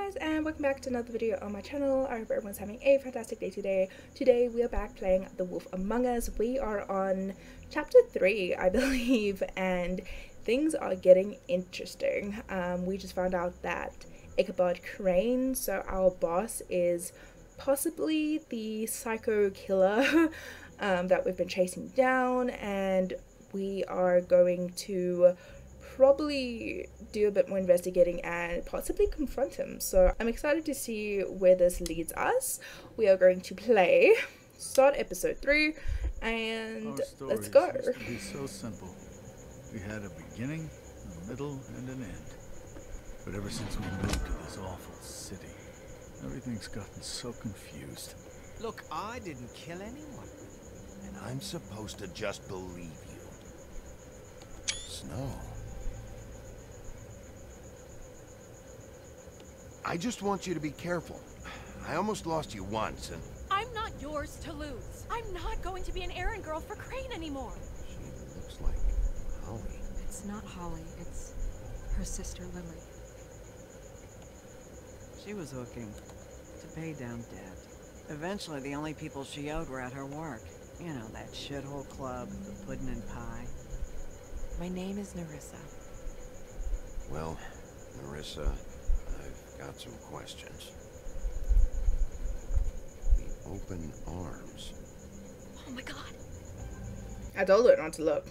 guys, and welcome back to another video on my channel. I hope everyone's having a fantastic day today. Today we are back playing The Wolf Among Us. We are on chapter 3, I believe, and things are getting interesting. We just found out that Ichabod Crane, so our boss, is possibly the psycho killer that we've been chasing down, and we are going to probably do a bit more investigating and possibly confront him. So I'm excited to see where this leads us. We are going to start episode 3, and let's go. Used to be so simple. We had a beginning, a middle, and an end. But ever since we moved to this awful city, everything's gotten so confused. Look, I didn't kill anyone. And I'm supposed to just believe you. Snow. I just want you to be careful. I almost lost you once, and... I'm not yours to lose. I'm not going to be an errand girl for Crane anymore. She looks like Holly. It's not Holly, it's her sister Lily. She was looking to pay down debt. Eventually, the only people she owed were at her work. You know, that shithole club, the pudding and pie. My name is Nerissa. Well, Nerissa, I've got some questions. The open arms. Oh my god. I told her not to look.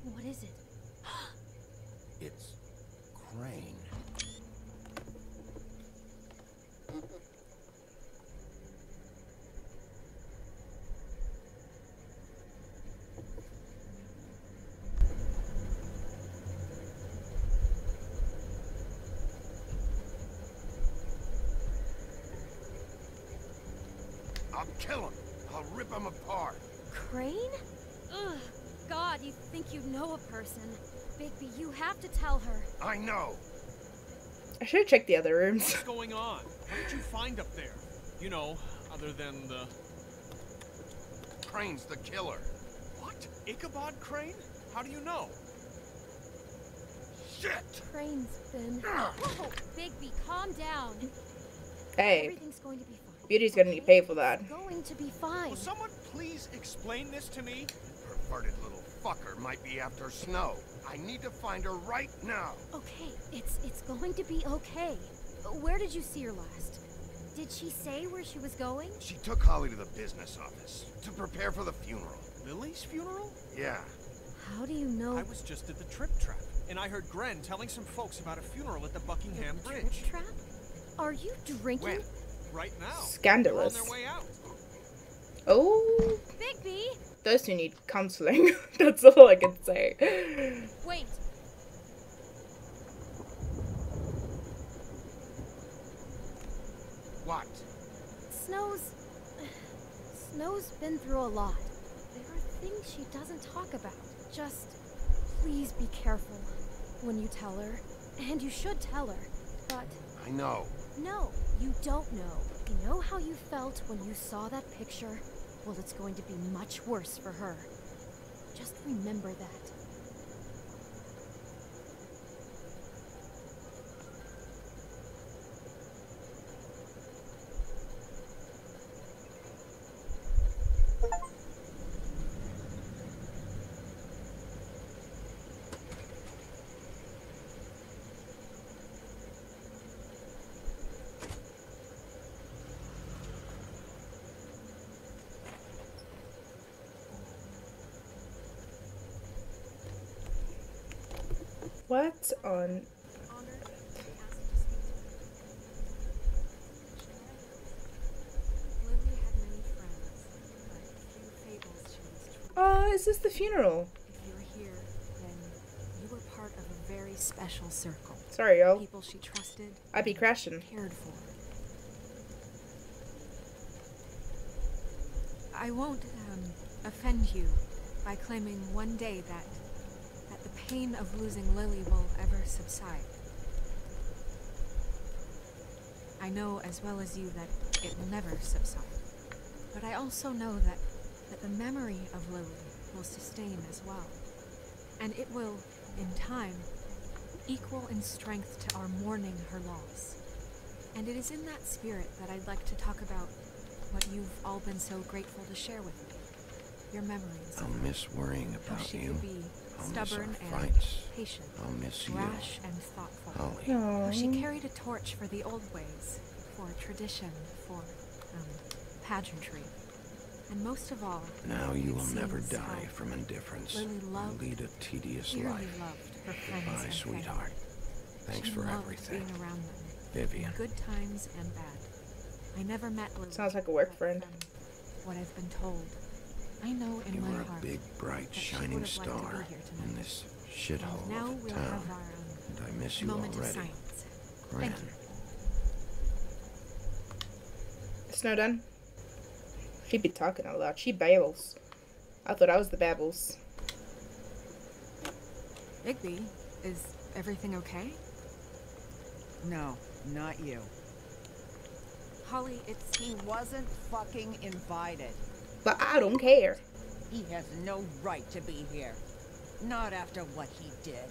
What is it? It's Crane. I'll kill him. I'll rip him apart. Crane? Ugh. God, you think you know a person. Bigby, you have to tell her. I know. I should have checked the other rooms. What's going on? What did you find up there? You know, other than the... Crane's the killer. What? Ichabod Crane? How do you know? Shit! Crane's been... Whoa, Bigby, calm down. Hey, Everything's going to be fine. Beauty's gonna need paid for that. It's going to be fine. Will someone please explain this to me? Perverted little fucker might be after Snow. I need to find her right now. Okay, it's going to be okay. Where did you see her last? Did she say where she was going? She took Holly to the business office to prepare for the funeral. Lily's funeral? Yeah. How do you know? I was just at the Trip Trap, and I heard Gren telling some folks about a funeral at the Buckingham The Bridge. Trip trap? Are you drinking? When? Right now. Scandalous. They're on their way out. Oh, Bigby! those two need counseling. That's all I can say. Wait. What? Snow's been through a lot. There are things she doesn't talk about. Just please be careful when you tell her. And you should tell her. But I know. no, you don't know. You know how you felt when you saw that picture? Well, it's going to be much worse for her. Just remember that. What on? Lily had many friends, but few Fables she was true. Oh, is this the funeral? If you're here, then you were part of a very special circle. Sorry, y'all. People she trusted, I be crashing. cared for. I won't offend you by claiming one day that the pain of losing Lily will ever subside. I know as well as you that it will never subside. But I also know that the memory of Lily will sustain as well. And it will, in time, equal in strength to our mourning her loss. And it is in that spirit that I'd like to talk about what you've all been so grateful to share with me. Your memories. I'll miss worrying How about she you. could be I'll stubborn miss our and fights. patient, I'll miss you. rash and thoughtful. Holly. How she Aww. carried a torch for the old ways, for tradition, for pageantry. And most of all, Now you it will never seems die how from indifference. Lily You loved, lead a tedious dearly life. loved her friends Goodbye, and sweetheart. family. Thanks She for loved everything. being around them, Vivian. in good times and bad. I never met Lily. Sounds like a work but friend. from what I've been told, I know in You my were a heart big, bright, that she shining would have liked to star be here tonight. in this And shithole now of a we'll town. have our And I miss you moment of already. silence. Gran. Thank you. Snow done? She be talking a lot. She babbles. I thought I was the babbles. Bigby, is everything okay? No, not you. Holly, it's... He wasn't fucking invited. But I don't care. He has no right to be here. Not after what he did.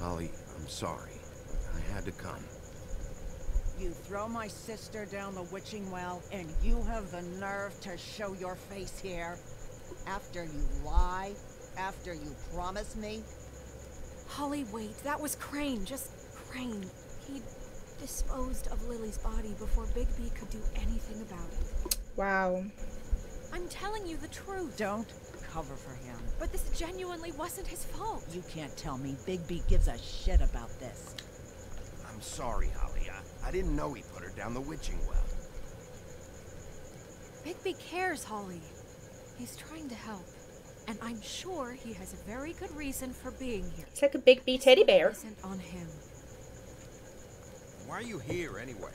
Holly, I'm sorry. I had to come. You throw my sister down the witching well, and you have the nerve to show your face here? After you lie? After you promise me? Holly, wait. That was Crane. Just Crane. He disposed of Lily's body before Bigby could do anything about it. Wow. I'm telling you the truth. Don't cover for him. But this genuinely wasn't his fault. You can't tell me Bigby gives a shit about this. I'm sorry, Holly. I didn't know he put her down the witching well. Bigby cares, Holly. He's trying to help. And I'm sure he has a very good reason for being here. It's like a big B teddy bear. Isn't on him. Why are you here anyway?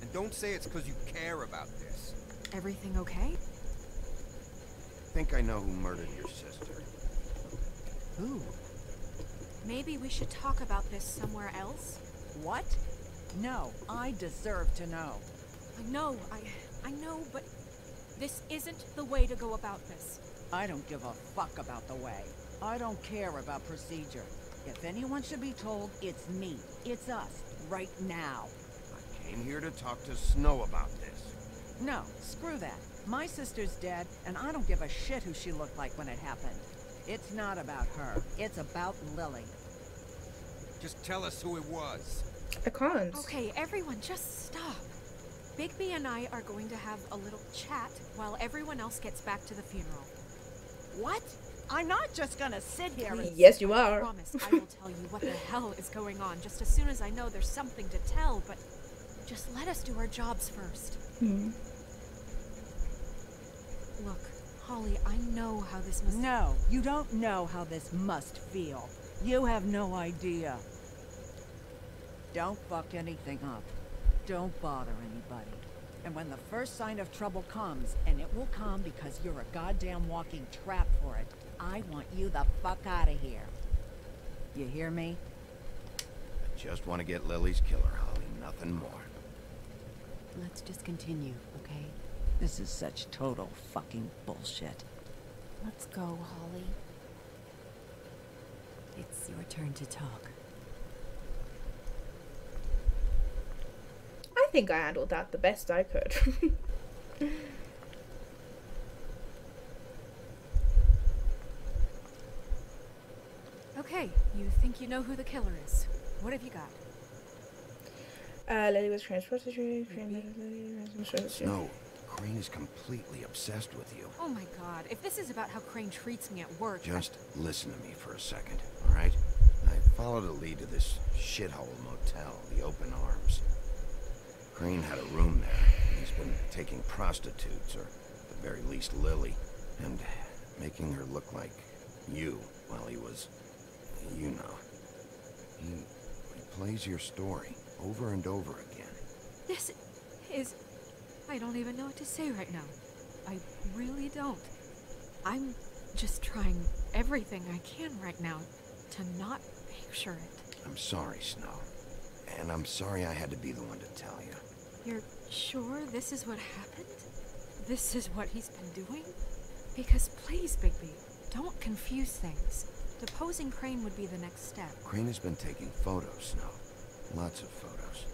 And don't say it's because you care about this. Everything okay? Think I know who murdered your sister. Who? Maybe we should talk about this somewhere else. What? No, I deserve to know. I know, but this isn't the way to go about this. I don't give a fuck about the way. I don't care about procedure. If anyone should be told, it's me. It's us. Right now. I came here to talk to Snow about this. No, screw that. My sister's dead, and I don't give a shit who she looked like when it happened. It's not about her. It's about Lily. Just tell us who it was. I can't. Okay, everyone, just stop. Bigby and I are going to have a little chat while everyone else gets back to the funeral. What? I'm not just gonna sit here and... Yes, you I are. promise I will tell you what the hell is going on just as soon as I know there's something to tell, but just let us do our jobs first. Hmm. Look, Holly, I know how this must... No, you don't know how this must feel. You have no idea. Don't fuck anything up. Don't bother anybody. And when the first sign of trouble comes, and it will come because you're a goddamn walking trap for it, I want you the fuck out of here. You hear me? I just want to get Lily's killer, Holly. Nothing more. Let's just continue, okay? This is such total fucking bullshit. Let's go, Holly. It's your turn to talk. I think I handled that the best I could. Okay, you think you know who the killer is. What have you got? Lily was transported to... Snow, Crane is completely obsessed with you. Oh my god, if this is about how Crane treats me at work... Just listen to me for a second, all right? I followed a lead to this shithole motel, the Open Arms. Crane had a room there, and he's been taking prostitutes, or at the very least Lily, and making her look like you while he was, you know. He plays your story over and over again. This is... I don't even know what to say right now. I really don't. I'm just trying everything I can right now to not picture it. I'm sorry, Snow. And I'm sorry I had to be the one to tell you. You're sure this is what happened? This is what he's been doing? Because please, Bigby, don't confuse things. Deposing Crane would be the next step. Crane has been taking photos, Snow. Lots of photos.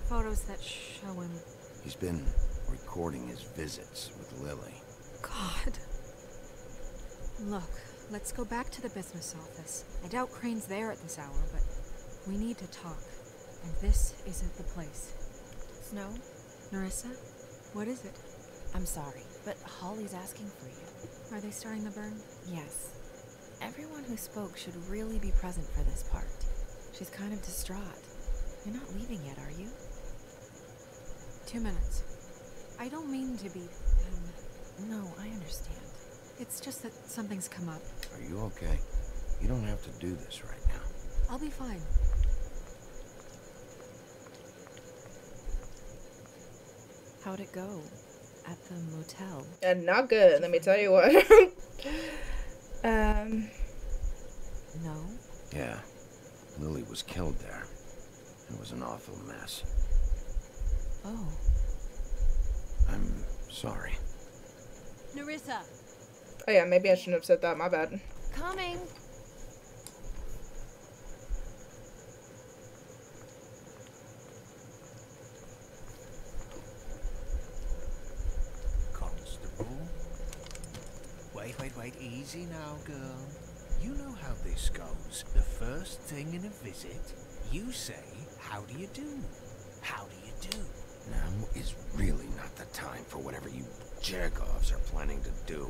Photos that show him. He's been recording his visits with Lily. God. Look, let's go back to the business office. I doubt Crane's there at this hour, but we need to talk. And this isn't the place. Snow? Nerissa? What is it? I'm sorry, but Holly's asking for you. Are they starting the burn? Yes. Everyone who spoke should really be present for this part. She's kind of distraught. You're not leaving yet, are you? 2 minutes. I don't mean to be, No, I understand. It's just that something's come up. Are you okay? You don't have to do this right now. I'll be fine. How'd it go at the motel? And not good, let me tell you what. No? Yeah. Lily was killed there. It was an awful mess. Oh. I'm sorry. Nerissa! Oh yeah, maybe I shouldn't have said that, my bad. Coming. Constable? Wait, easy now, girl. You know how this goes. The first thing in a visit, you say, how do you do? How do you do? Now is really not the time for whatever you jerk-offs are planning to do.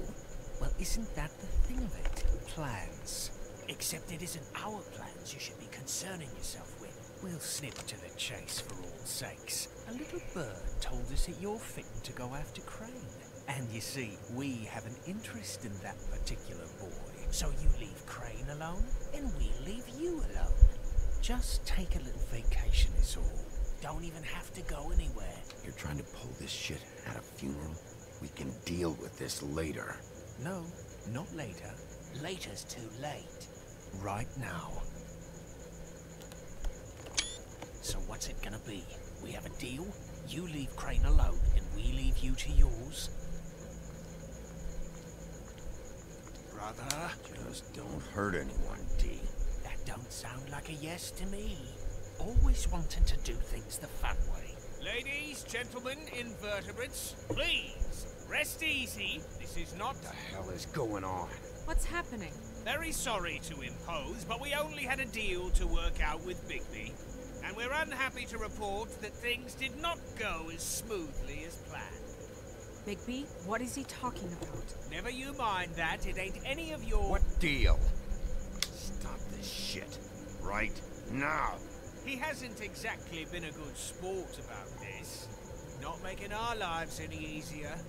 Well, isn't that the thing of it? Plans. Except it isn't our plans you should be concerning yourself with. We'll snip to the chase for all sakes. A little bird told us that you're fitting to go after Crane. And you see, we have an interest in that particular boy. So you leave Crane alone, and we'll leave you alone. Just take a little vacation is all. Don't even have to go anywhere. You're trying to pull this shit at a funeral? We can deal with this later. No, not later. Later's too late. Right now. So what's it gonna be? We have a deal? You leave Crane alone, and we leave you to yours? Brother? Just don't hurt anyone, D. That don't sound like a yes to me. Always wanting to do things the fun way. Ladies, gentlemen, invertebrates, please, rest easy. This is not... What the hell is going on? What's happening? Very sorry to impose, but we only had a deal to work out with Bigby. And we're unhappy to report that things did not go as smoothly as planned. Bigby, what is he talking about? Never you mind that, it ain't any of your... What deal? Stop this shit. Right now. He hasn't exactly been a good sport about this. Not making our lives any easier.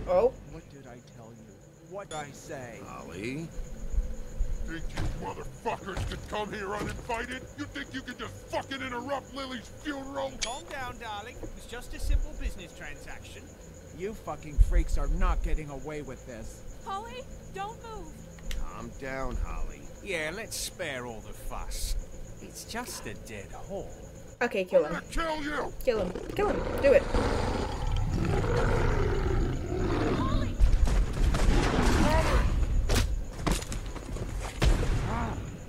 Oh. What did I tell you? What'd I say? Holly? Think you motherfuckers could come here uninvited? You think you could just fucking interrupt Lily's funeral? Calm down, darling. It was just a simple business transaction. You fucking freaks are not getting away with this. Holly, don't move! Calm down, Holly. Yeah, let's spare all the fuss. It's just a dead hole. Okay, kill I'm him. gonna kill you! Kill him. Kill him. Do it.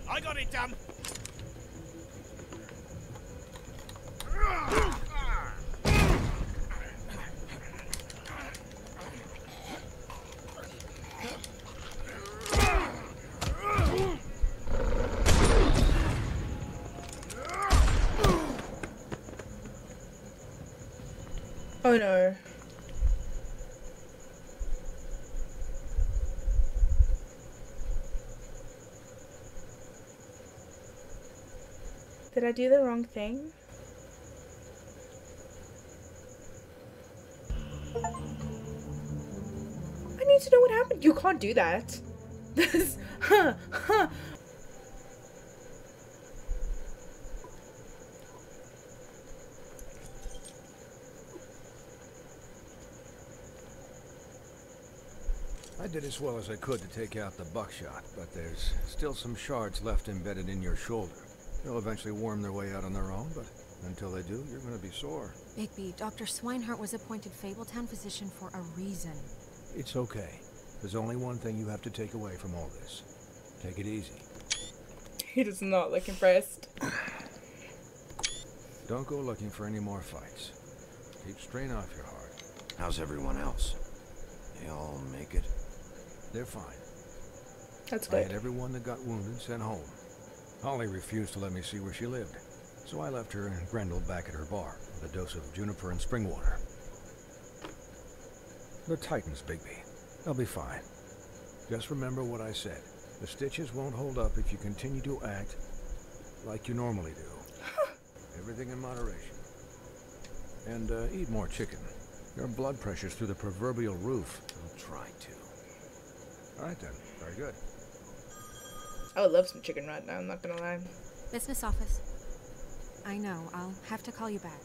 I got it done. Oh no. Did I do the wrong thing? I need to know what happened. You can't do that. This, huh. I did as well as I could to take out the buckshot, but there's still some shards left embedded in your shoulder. They'll eventually worm their way out on their own, but until they do, you're gonna be sore. Bigby, Dr. Swinehart was appointed Fabletown physician for a reason. It's okay. There's only one thing you have to take away from all this. Take it easy. He does not look impressed. Don't go looking for any more fights. Keep strain off your heart. How's everyone else? They all make it? They're fine. That's I good. had everyone that got wounded sent home. Holly refused to let me see where she lived, so I left her and Grendel back at her bar with a dose of juniper and spring water. They're Titans, Bigby. They'll be fine. Just remember what I said. The stitches won't hold up if you continue to act like you normally do. Everything in moderation. And eat more chicken. Your blood pressure's through the proverbial roof. I'll try to. All right then. Very good. I would love some chicken right now, I'm not gonna lie. Business office. I know, I'll have to call you back.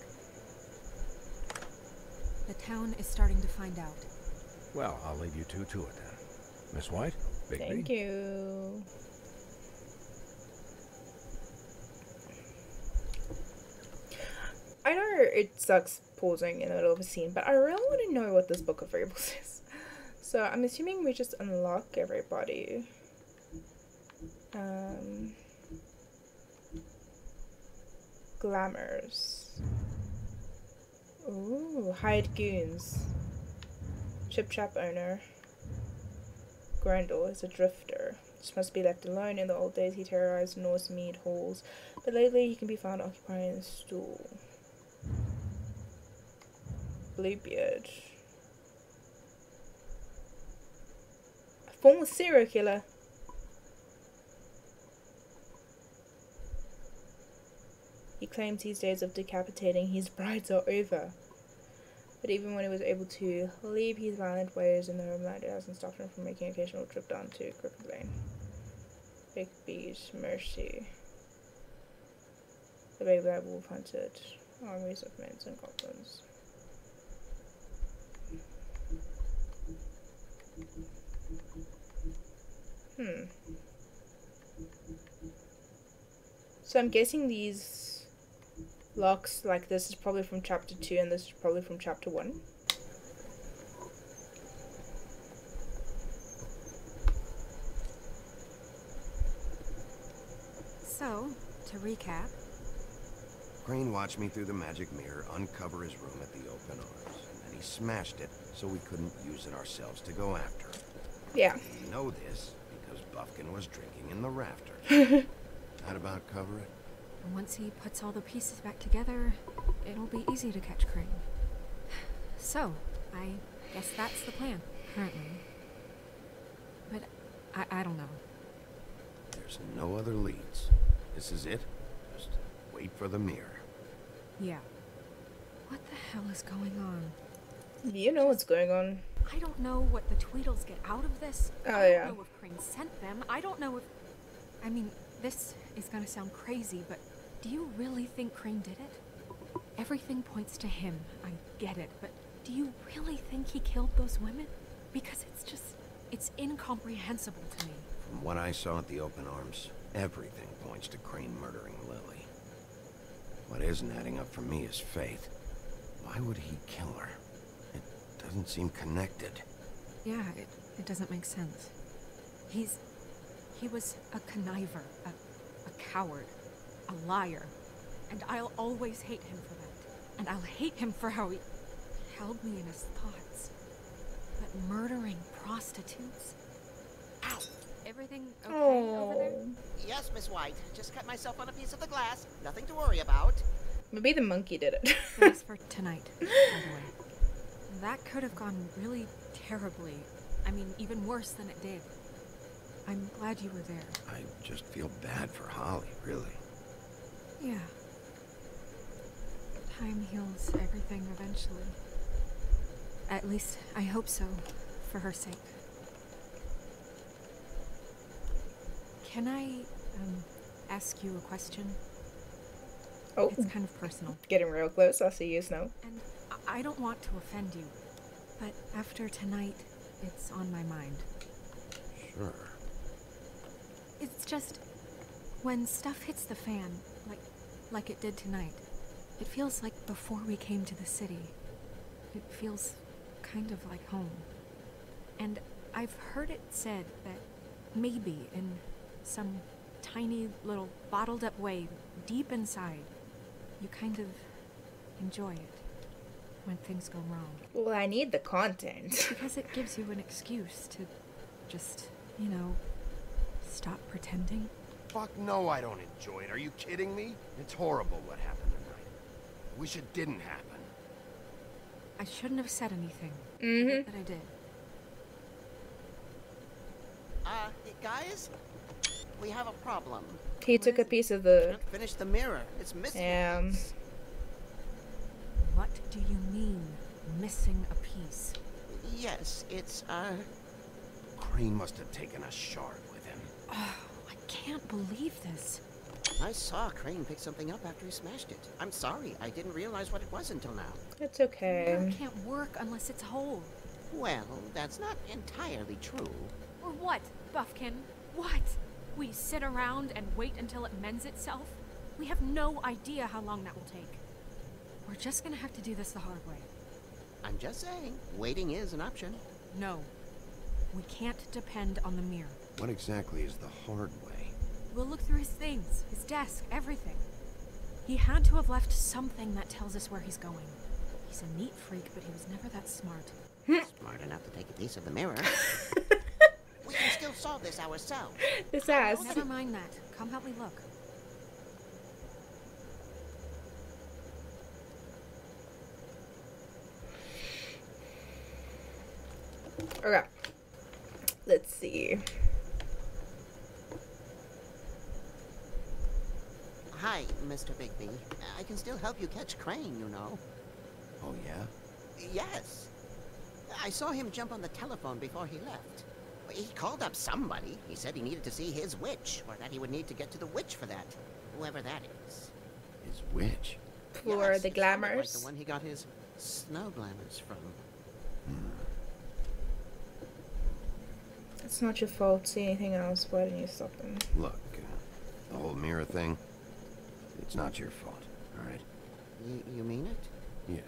The town is starting to find out. Well, I'll leave you two to it then. Miss White, Bigby. Thank you. I know it sucks pausing in the middle of a scene, but I really want to know what this book of Fables is. So I'm assuming we just unlock everybody. Glamours. Ooh, hired goons. Chip Chap owner. Grendel is a drifter. Just must be left alone. In the old days he terrorized Norse mead halls, but lately he can be found occupying a stool. Bluebeard. A former serial killer. He claims his days of decapitating his brides are over. But even when he was able to leave his violent ways in the homeland, it hasn't stopped him from making an occasional trip down to Crooked Lane. Bigby's Mercy. The Bigby Wolf hunted armies of men and goblins. So I'm guessing these locks like this is probably from chapter 2 and this is probably from chapter 1. So, to recap. Crane watched me through the magic mirror uncover his room at the open arms, and then he smashed it so we couldn't use it ourselves to go after him. Yeah. We know this because Buffkin was drinking in the rafter. That about cover it? And once he puts all the pieces back together, it'll be easy to catch Crane. So, I guess that's the plan, currently. But I don't know. There's no other leads. This is it. Just wait for the mirror. Yeah. What the hell is going on? You know what's going on. I don't know what the Tweedles get out of this. Oh, I yeah. don't know if Crane sent them. I don't know if... I mean, this is gonna sound crazy, but do you really think Crane did it? Everything points to him. I get it, but do you really think he killed those women? Because it's just... it's incomprehensible to me. From what I saw at the open arms, everything points to Crane murdering Lily. What isn't adding up for me is Faith. Why would he kill her? It doesn't seem connected. Yeah, it doesn't make sense. He was a conniver, a coward, a liar, and I'll always hate him for that. And I'll hate him for how he held me in his thoughts. But murdering prostitutes? Ow! Everything okay over there? Yes, Miss White. Just cut myself on a piece of the glass. Nothing to worry about. Maybe the monkey did it. Thanks for tonight, by the way. That could have gone really terribly. I mean, even worse than it did. I'm glad you were there. I just feel bad for Holly, really. Yeah. Time heals everything eventually. At least, I hope so, for her sake. Can I, ask you a question? Oh. It's kind of personal. Getting real close, I see you, Snow. And I don't want to offend you, but after tonight, it's on my mind. Sure. It's just, when stuff hits the fan, like it did tonight, it feels like before we came to the city. It feels kind of like home. And I've heard it said that maybe in some tiny little bottled up way, deep inside, you kind of enjoy it when things go wrong. Well, I need the content. Because it gives you an excuse to just, you know, stop pretending. Fuck no, I don't enjoy it. Are you kidding me? It's horrible what happened tonight. I wish it didn't happen. I shouldn't have said anything. That I did. Guys? We have a problem. He took a piece of the... Finish the mirror. It's missing. What do you mean, missing a piece? Yes, it's, Crane must have taken a shard with him. Oh, I can't believe this. I saw Crane pick something up after he smashed it. I'm sorry, I didn't realize what it was until now. It's okay. It can't work unless it's whole. Well, that's not entirely true. Or what, Buffkin? What? We sit around and wait until it mends itself? We have no idea how long that will take. We're just gonna have to do this the hard way. I'm just saying, waiting is an option. No. We can't depend on the mirror. What exactly is the hard way? We'll look through his things, his desk, everything. He had to have left something that tells us where he's going. He's a neat freak, but he was never that smart. Smart enough to take a piece of the mirror. We can still solve this ourselves. This ass. Never mind that. Come help me look. Okay. Let's see. Hi, Mr. Bigby. I can still help you catch Crane, you know. Oh, yeah? Yes. I saw him jump on the telephone before he left. He called up somebody. He said he needed to see his witch, or that he would need to get to the witch for that. Whoever that is. His witch? For Yes, the it sounded glamours. like the one he got his snow glamours from. It's not your fault. See anything else? Why didn't you stop them? Look, the whole mirror thing, it's not your fault, all right? You mean it? Yeah.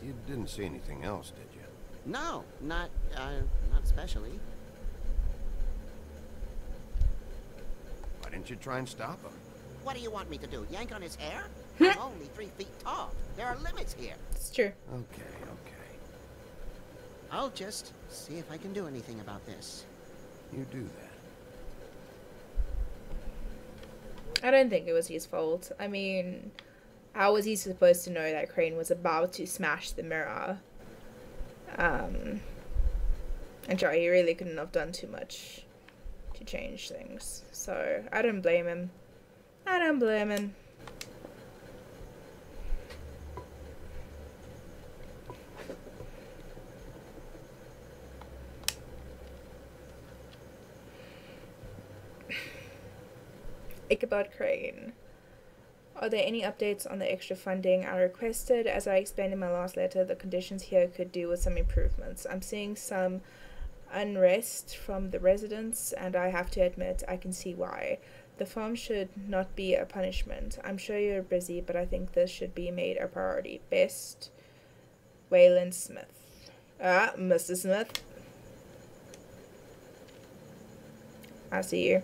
You didn't see anything else, did you? No, not especially. Why didn't you try and stop him? What do you want me to do? Yank on his hair? I'm only 3 feet tall. There are limits here. It's true. Okay. I'll just see if I can do anything about this. You do that. I don't think it was his fault. I mean, how was he supposed to know that Crane was about to smash the mirror? And sure, he really couldn't have done too much to change things. So, I don't blame him. I don't blame him. Ichabod Crane. Are there any updates on the extra funding I requested? As I explained in my last letter, the conditions here could do with some improvements. I'm seeing some unrest from the residents, and I have to admit I can see why. The farm should not be a punishment. I'm sure you're busy, but I think this should be made a priority. Best, Wayland Smith. Ah, Mr. Smith. I see you.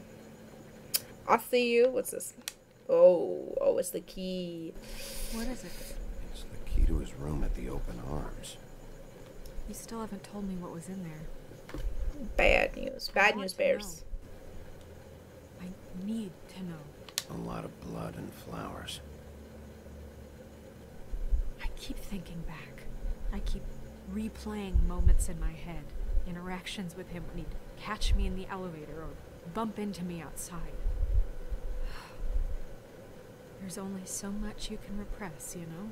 I see you. What's this? Oh, it's the key. What is it? It's the key to his room at the Open Arms. You still haven't told me what was in there. Bad news. Bad news bears. I need to know. A lot of blood and flowers. I keep thinking back. I keep replaying moments in my head. Interactions with him when he'd catch me in the elevator or bump into me outside. There's only so much you can repress, you know?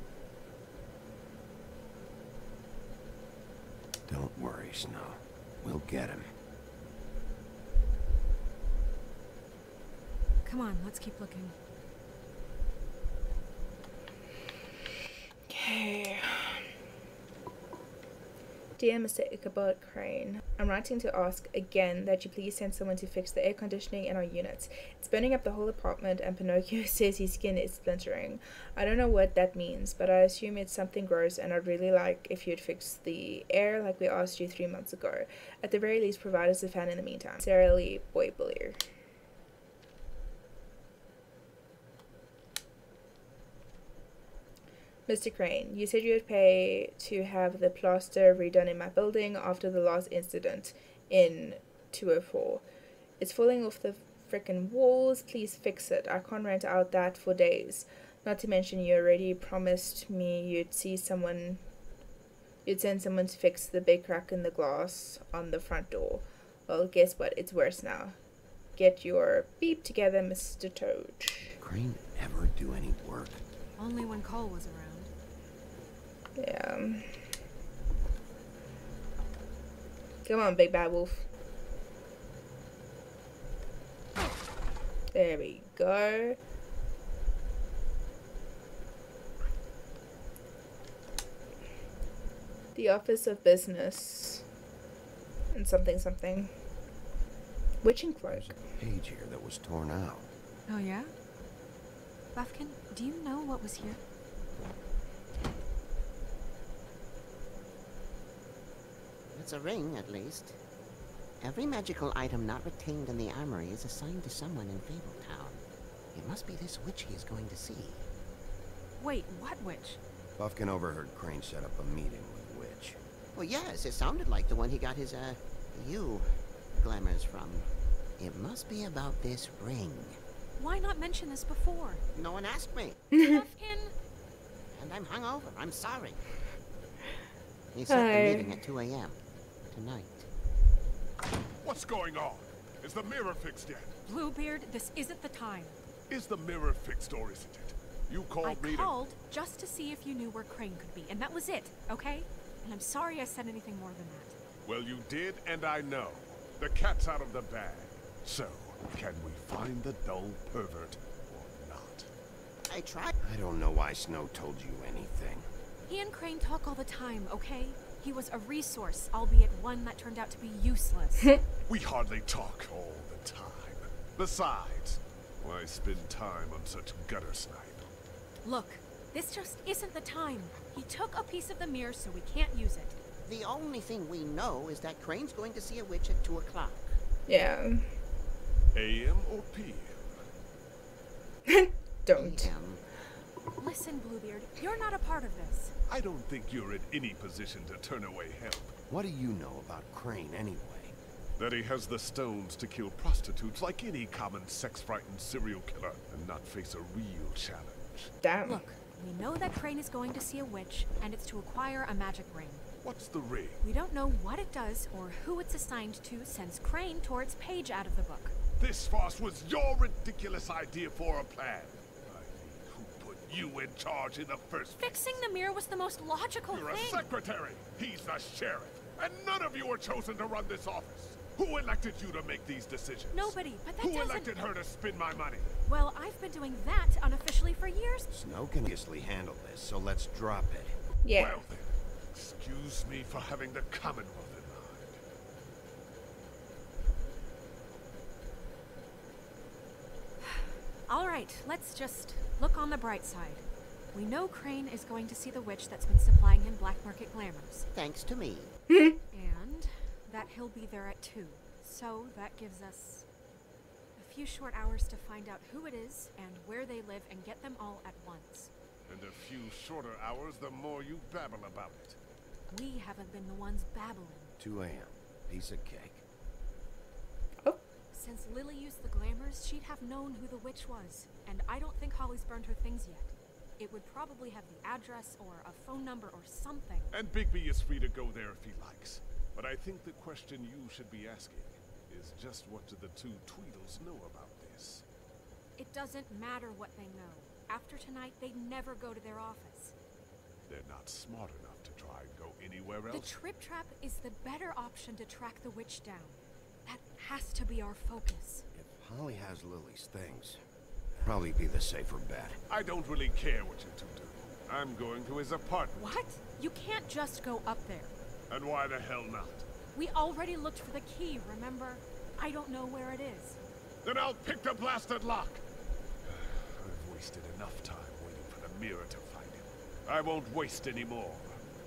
Don't worry, Snow. We'll get him. Come on, let's keep looking. Okay. Dear Mr. Ichabod Crane, I'm writing to ask again that you please send someone to fix the air conditioning in our units. It's burning up the whole apartment and Pinocchio says his skin is splintering. I don't know what that means, but I assume it's something gross and I'd really like if you'd fix the air like we asked you 3 months ago. At the very least, provide us a fan in the meantime. Sincerely, Boy Bullier. Mr. Crane, you said you would pay to have the plaster redone in my building after the last incident in 204. It's falling off the frickin' walls. Please fix it. I can't rent out that for days. Not to mention you already promised me you'd send someone to fix the big crack in the glass on the front door. Well, guess what? It's worse now. Get your beep together, Mr. Toad. Did Crane ever do any work? Only when Cole was around. Yeah. Come on, Big Bad Wolf. There we go. The Office of Business. And something something. Witching Cloak. There's a page here that was torn out. Oh yeah? Buffkin, do you know what was here? It's a ring, at least. Every magical item not retained in the armory is assigned to someone in Fabletown. It must be this witch he is going to see. Wait, what witch? Buffkin overheard Crane set up a meeting with Witch. Well, yes, it sounded like the one he got his, glamours from. It must be about this ring. Why not mention this before? No one asked me. Buffkin! And I'm hungover. I'm sorry. He set the meeting at 2 a.m. tonight. What's going on? Is the mirror fixed yet? Bluebeard, this isn't the time. Is the mirror fixed or isn't it? You called me to... I called just to see if you knew where Crane could be, and that was it, okay? And I'm sorry I said anything more than that. Well, you did, and I know. The cat's out of the bag. So, can we find the dull pervert or not? I tried. I don't know why Snow told you anything. He and Crane talk all the time, okay? He was a resource, albeit one that turned out to be useless. We hardly talk all the time. Besides, why spend time on such gutter snipe? Look, this just isn't the time. He took a piece of the mirror, so we can't use it. The only thing we know is that Crane's going to see a witch at 2 o'clock. Yeah. AM or PM? Don't. PM. Listen, Bluebeard, you're not a part of this. I don't think you're in any position to turn away help. What do you know about Crane anyway? That he has the stones to kill prostitutes like any common sex-frightened serial killer and not face a real challenge. Damn. Look, we know that Crane is going to see a witch, and it's to acquire a magic ring. What's the ring? We don't know what it does or who it's assigned to since Crane tore its page out of the book. This farce was your ridiculous idea for a plan. I mean, who put you in charge in the first place? Fixing the mirror was the most logical You're thing. a secretary. He's the sheriff. And none of you were chosen to run this office. Who elected you to make these decisions? Nobody, but that Who doesn't... elected her to spend my money? Well, I've been doing that unofficially for years. Snow can easily handle this, so let's drop it. Yeah. Well then, excuse me for having the Commonwealth in mind. All right, let's just look on the bright side. We know Crane is going to see the witch that's been supplying him black market glamours. Thanks to me. And that he'll be there at 2. So that gives us a few short hours to find out who it is and where they live and get them all at once. And a few shorter hours, the more you babble about it. We haven't been the ones babbling. 2 a.m. Piece of cake. Since Lily used the glamours, she'd have known who the witch was. And I don't think Holly's burned her things yet. It would probably have the address or a phone number or something. And Bigby is free to go there if he likes. But I think the question you should be asking is just what do the two Tweedles know about this? It doesn't matter what they know. After tonight, they'd never go to their office. They're not smart enough to try and go anywhere else. The Trip Trap is the better option to track the witch down. That has to be our focus. If Holly has Lily's things, probably be the safer bet. I don't really care what you two do. I'm going to his apartment. What? You can't just go up there. And why the hell not? We already looked for the key, remember? I don't know where it is. Then I'll pick the blasted lock. I've wasted enough time waiting for the mirror to find him. I won't waste any more.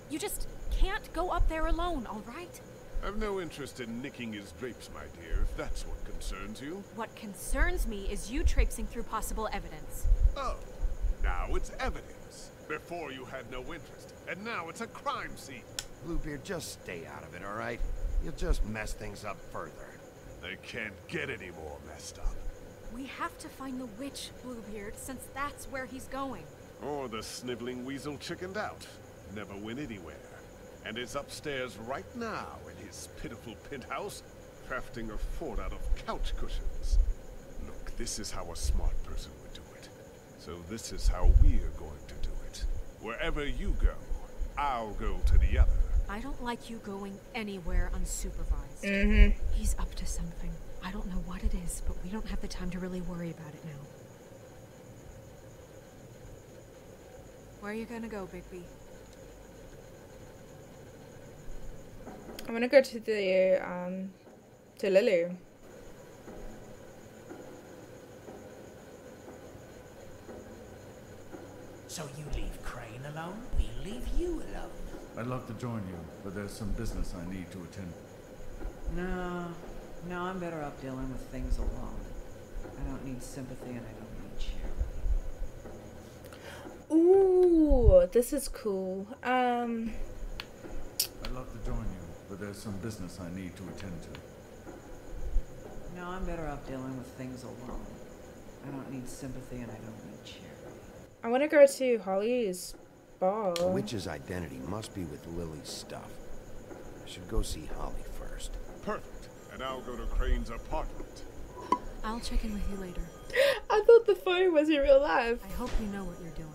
You just can't go up there alone, all right? I've no interest in nicking his drapes, my dear, if that's what concerns you. What concerns me is you traipsing through possible evidence. Oh, now it's evidence. Before you had no interest, and now it's a crime scene. Bluebeard, just stay out of it, all right? You'll just mess things up further. They can't get any more messed up. We have to find the witch, Bluebeard, since that's where he's going. Or the sniveling weasel chickened out. Never went anywhere. And is upstairs right now in his pitiful penthouse, crafting a fort out of couch cushions. Look, this is how a smart person would do it. So this is how we're going to do it. Wherever you go, I'll go to the other. I don't like you going anywhere unsupervised. He's up to something. I don't know what it is, but we don't have the time to really worry about it now. Where are you gonna go, Bigby? I'm gonna go to the, to Lily. So you leave Crane alone? We leave you alone. I'd love to join you, but there's some business I need to attend. No, I'm better off dealing with things alone. I don't need sympathy and I don't need charity. Ooh, this is cool. I'd love to join you, but there's some business I need to attend to. No, I'm better off dealing with things alone. I don't need sympathy and I don't need charity. I want to go to Holly's ball. The witch's identity must be with Lily's stuff. I should go see Holly first. Perfect. And I'll go to Crane's apartment. I'll check in with you later. I thought the phone was in real life. I hope you know what you're doing.